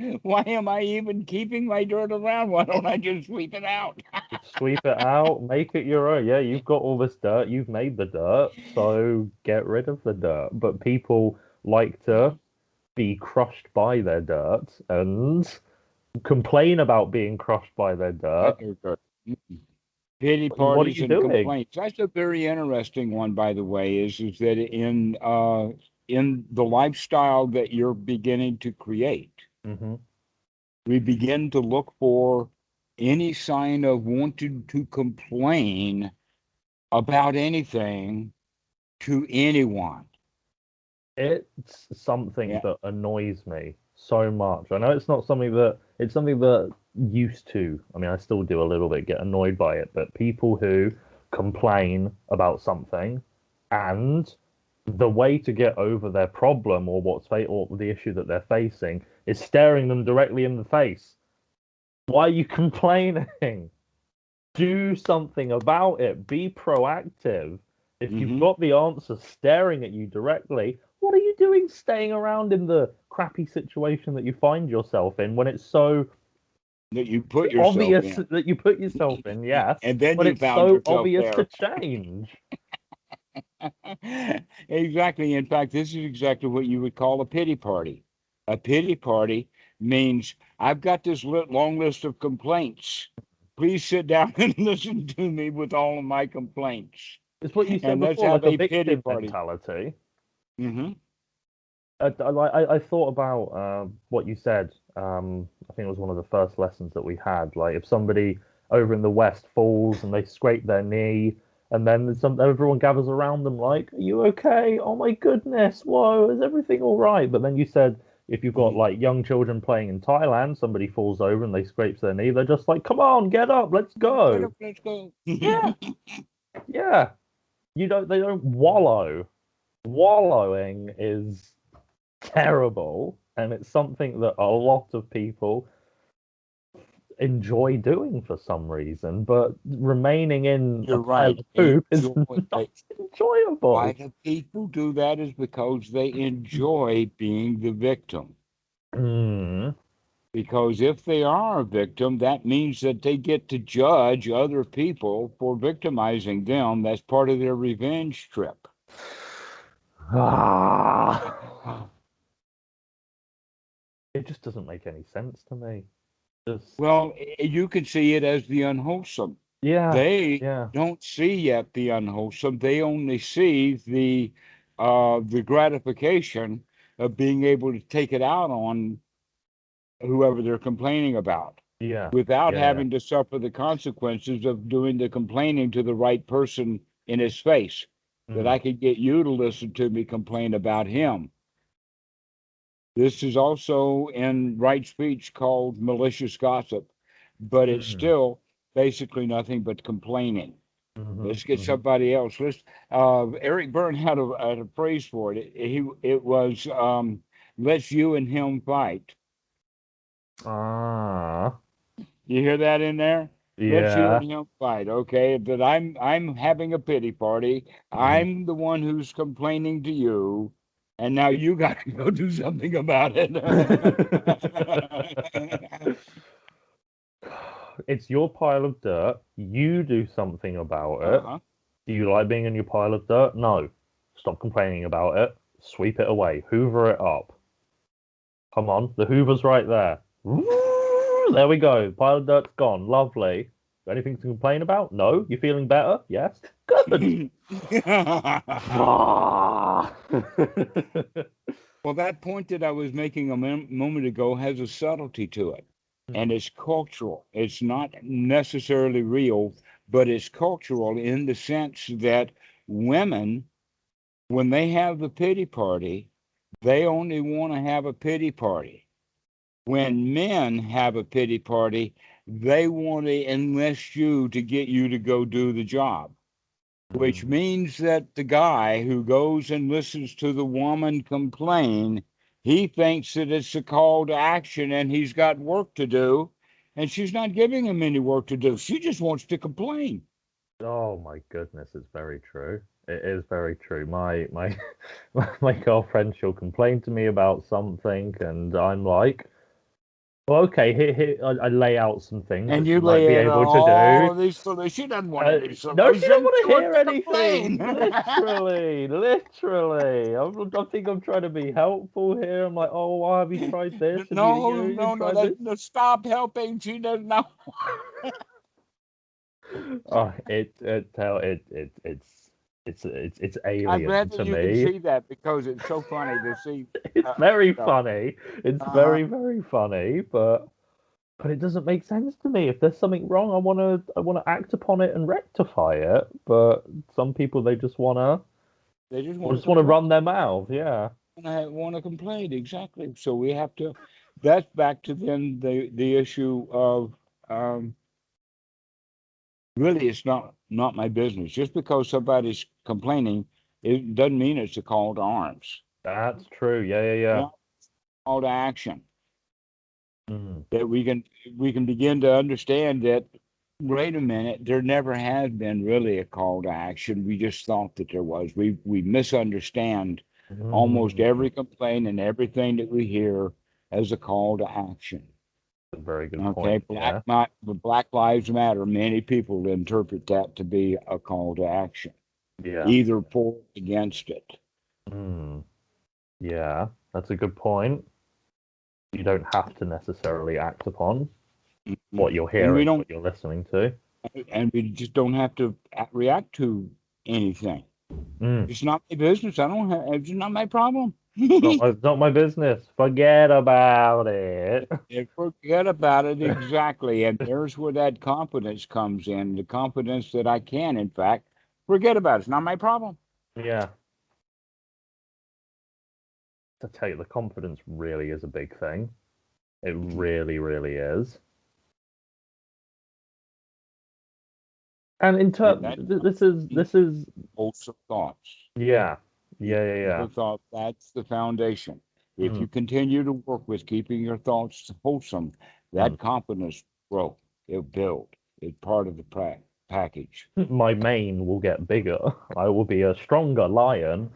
am I even keeping my dirt around? Why don't I just sweep it out? Just sweep it out, make it your own. Yeah, you've got all this dirt, you've made the dirt, so get rid of the dirt. But people like to be crushed by their dirt and complain about being crushed by their By dirt. their dirt. Pity What are parties you and doing? complaints. That's a very interesting one, by the way, is that in the lifestyle that you're beginning to create, Hmm. we begin to look for any sign of wanting to complain about anything to anyone. It's something Yeah. that annoys me so much. I know it's something that used to. I mean, I still do a little bit get annoyed by it, but people who complain about something and the way to get over their problem or or the issue that they're facing is staring them directly in the face. Why are you complaining? Do something about it. Be proactive. If you've Hmm. got the answer staring at you directly, what are you doing staying around in the crappy situation that you find yourself in when it's so That you put yourself obvious in. that you put yourself in? Yes, And then but you it's found so yourself obvious to there. change. Exactly. In fact, this is exactly what you would call a pity party. A pity party means I've got this long list of complaints. Please sit down and listen to me with all of my complaints. It's what you said And let's before, have like a a pity victim party. mentality. Hmm. I thought about what you said. I think it was one of the first lessons that we had. Like if somebody over in the West falls and they scrape their knee, and then everyone gathers around them like, "Are you okay? Oh my goodness! Whoa, is everything all right?" But then you said if you've got like young children playing in Thailand, somebody falls over and they scrapes their knee, they're just like, "Come on, get up, let's Get go." up, let's go. Yeah, yeah. You don't. They don't wallow. Wallowing is terrible, and it's something that a lot of people enjoy doing for some reason, but remaining in a You're pile right. of poop is Enjoy. not Why enjoyable. do people do that? Is because they enjoy being the victim. Mm. Because if they are a victim, that means that they get to judge other people for victimizing them. That's part of their revenge trip. Ah. It just doesn't make any sense to me. Just Well, you can see it as the unwholesome. yeah, They yeah. don't see yet the unwholesome. They only see the gratification of being able to take it out on whoever they're complaining about, Yeah, without yeah, yeah. having to suffer the consequences of doing the complaining to the right person in his face. That Mm. I could get you to listen to me complain about him. This is also in right speech called malicious gossip, but it's Mm. still basically nothing but complaining. Hmm. Let's get Hmm. somebody else. Eric Byrne had a phrase for it. It was let's you and him fight. Ah, You hear that in there? Let's hear yeah. him fight, okay? That I'm having a pity party. Mhm. I'm the one who's complaining to you, and now you got to go do something about it. It's your pile of dirt. You do something about it. Uh-huh. Do you like being in your pile of dirt? No. Stop complaining about it. Sweep it away. Hoover it up. Come on, the Hoover's right there. There we go. Pile of dirt's gone. Lovely. Anything to complain about? No. You feeling better? Yes. Good. Well, that point that I was making a moment ago has a subtlety to it, and it's cultural. It's not necessarily real, but it's cultural in the sense that women, when they have the pity party, they only want to have a pity party. When men have a pity party, they want to enlist you to get you to go do the job, which means that the guy who goes and listens to the woman complain, he thinks that it's a call to action and he's got work to do, and she's not giving him any work to do. She just wants to complain. Oh my goodness, it's very true. It is very true. My my girlfriend, she'll complain to me about something, and I'm like, well, okay, here I lay out some things And that she you might lay be in able to do. all of these solutions. She doesn't want any No, she don't solution. want She to wants hear to anything. complain. Literally, literally. I think I'm trying to be helpful here. I'm like, oh, why have you tried this? Have No, you no, no, tried this? no, stop helping. She doesn't know. Oh, it's I'm alien glad that to you can me. see that because it's so funny to see. It's very Stuff. funny. It's Uh-huh. very funny, but it doesn't make sense to me. If there's something wrong, I wanna act upon it and rectify it. But some people they just wanna They just or want to just wanna complain. run their mouth. Yeah. Want to complain exactly. So we have to. That's back to then the issue of really it's not my business. Just because somebody's complaining, it doesn't mean it's a call to arms. That's true. Yeah. Not a call to action. Mm. That we can begin to understand that. Wait a minute, there never has been really a call to action. We just thought that there was. We misunderstand almost Mm. every complaint and everything that we hear as a call to action. A very good Okay, point. Yeah. Black Lives Matter. Many people interpret that to be a call to action, Yeah. either for or against it. Mm. Yeah. That's a good point. You don't have to necessarily act upon Mhm. what you're And we hearing, don't, what you're listening to. and we just don't have to react to anything. Mm. It's not my business. I don't have. It's not my problem. Not my business. Forget about it. And forget about it exactly. And there's where that confidence comes in. The confidence that I can, in fact, forget about it. It's not my problem. Yeah. To tell you, the confidence really is a big thing. It really is. And in And terms, that this is wholesome thoughts. yeah, Keep yeah. the thought. That's the foundation. If Mm, you continue to work with keeping your thoughts wholesome, mm. that confidence will it'll build. It's part of the package. My mane will get bigger. I will be a stronger lion.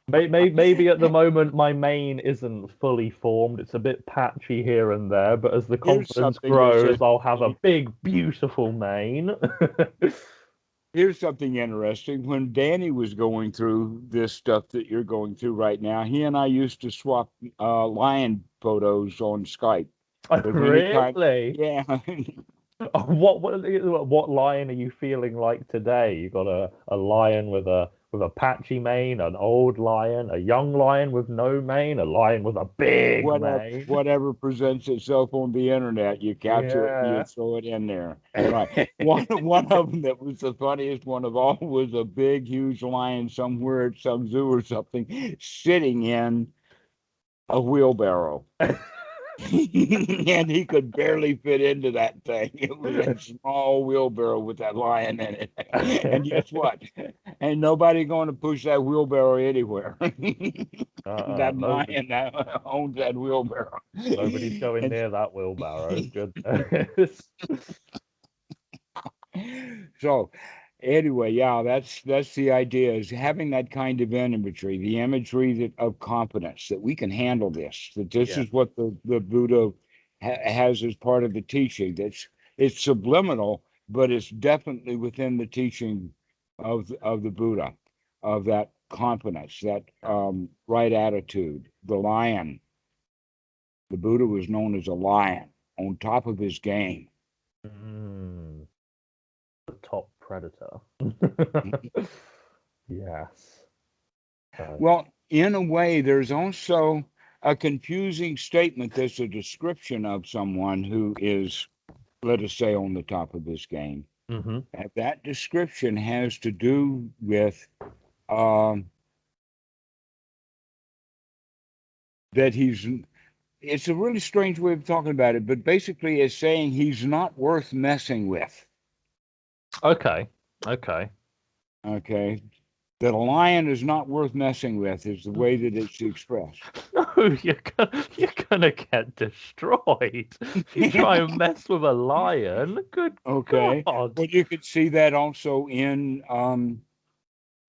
Maybe at the moment my mane isn't fully formed. It's a bit patchy here and there, but as the Here's confidence something that's grows, I'll have a interesting. big, beautiful mane. Here's something interesting. When Danny was going through this stuff that you're going through right now, he and I used to swap lion photos on Skype. If any kind, Really? yeah. What lion are you feeling like today? You got a lion with a patchy mane, an old lion, a young lion with no mane, a lion with a big whatever mane. whatever presents itself on the internet, you capture it and you Yeah. throw it in there. Right. One of them that was the funniest one of all was a big, huge lion somewhere at some zoo or something, sitting in a wheelbarrow. And he could barely fit into that thing. It was that small wheelbarrow with that lion in it. And guess what? Ain't nobody going to push that wheelbarrow anywhere. That No, lion that owns that wheelbarrow. nobody's going And near that wheelbarrow. Goodness. so anyway, yeah, that's the idea, is having that kind of imagery, the imagery of confidence that we can handle this, that this Yeah. is what the Buddha has as part of the teaching. It's subliminal, but it's definitely within the teaching of the Buddha, of that confidence, that right attitude. The lion, the Buddha was known as a lion, on top of his game. Mm, the top predator. Yes. Well, in a way, there's also a confusing statement that's a description of someone who is, let us say, on the top of his game. Mm-hmm. And that description has to do with um, that it's a really strange way of talking about it, but basically it's saying he's not worth messing with. Okay. Okay. Okay. That a lion is not worth messing with is the way that it's expressed. No, you're gonna get destroyed. If you try and mess with a lion, good Okay. God. Well, you could see that also in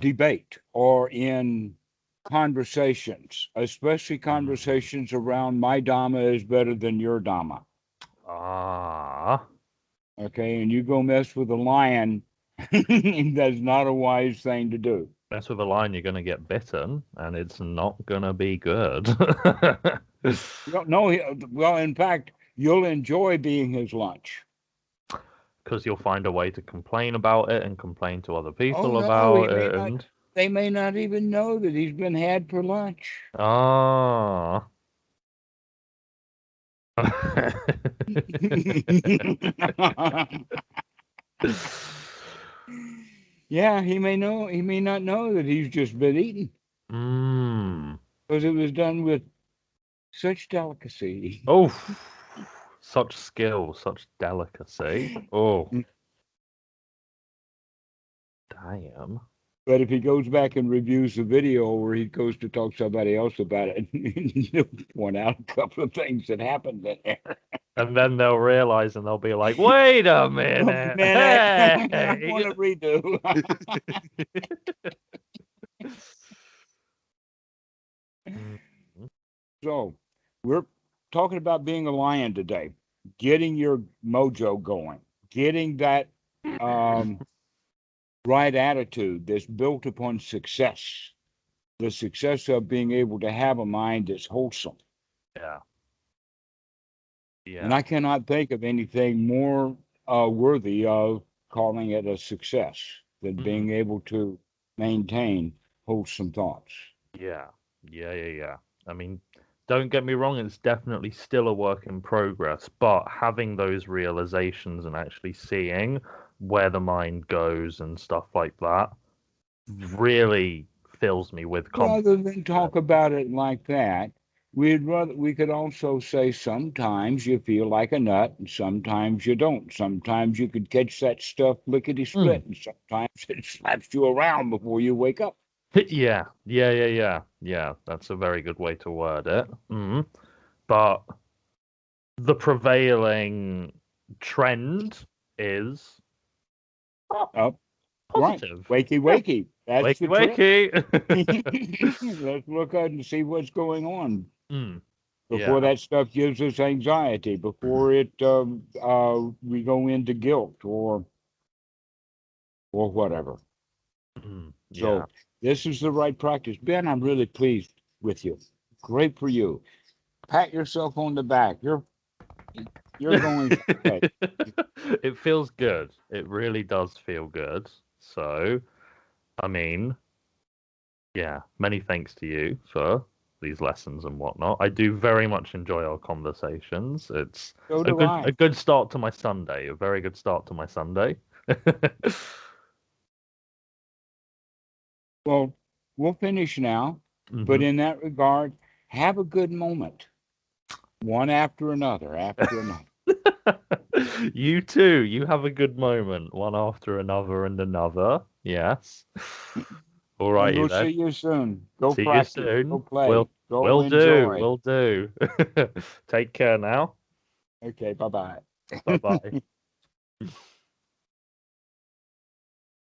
debate or in conversations, especially conversations around my Dhamma is better than your Dhamma. Ah. Okay. And you go mess with a lion, that's not a wise thing to do. Mess with a lion, you're gonna get bitten, and it's not gonna be good. No, well, in fact, you'll enjoy being his lunch. Because you'll find a way to complain about it and complain to other Oh, people no, about it, and they may not even know that he's been had for lunch. ah. Yeah, he may not know that he's just been eaten Mm. because it was done with such delicacy. Oh, such skill, such delicacy. Oh, damn. But if he goes back and reviews the video, or he goes to talk to somebody else about it, he'll point out a couple of things that happened in there. And then they'll realize and they'll be like, wait a A minute. minute, I Hey. want to redo. Mm, So we're talking about being a lion today, getting your mojo going, getting that um, right attitude that's built upon success, the success of being able to have a mind that's wholesome. yeah. And Yeah. I cannot think of anything more worthy of calling it a success than Mm, being able to maintain wholesome thoughts. yeah. Yeah. Yeah. Yeah. I mean, don't get me wrong, it's definitely still a work in progress, but having those realizations and actually seeing where the mind goes and stuff like that really fills me with Rather confidence. than talk about it like that, we could also say sometimes you feel like a nut and sometimes you don't. Sometimes you could catch that stuff lickety Mm. split and sometimes it slaps you around before you wake up. Yeah, yeah, yeah, yeah, yeah. That's a very good way to word it. But the prevailing trend is Oh, right. positive. Wakey, Yeah, wakey. That's wakey, the trick. wakey. Let's look out and see what's going on Mm, before yeah. that stuff gives us anxiety, before we go into guilt or whatever. Yeah. So this is the right practice. Ben, I'm really pleased with you. Great for you. Pat yourself on the back. You're going someplace. It feels good. It really does feel good. So, I mean, yeah, many thanks to you for these lessons and whatnot. I do very much enjoy our conversations. It's So a do I. good start to my Sunday, a very good start to my Sunday. Well, we'll finish now, but Hmm. in that regard, have a good moment. One after another, after another. You too. You have a good moment, one after another and another. Yes. All And righty we'll then. see you soon. Go See you practice. Go soon. play. We'll Go we'll do. enjoy. We'll do. Take care now. Okay, bye-bye. Bye bye.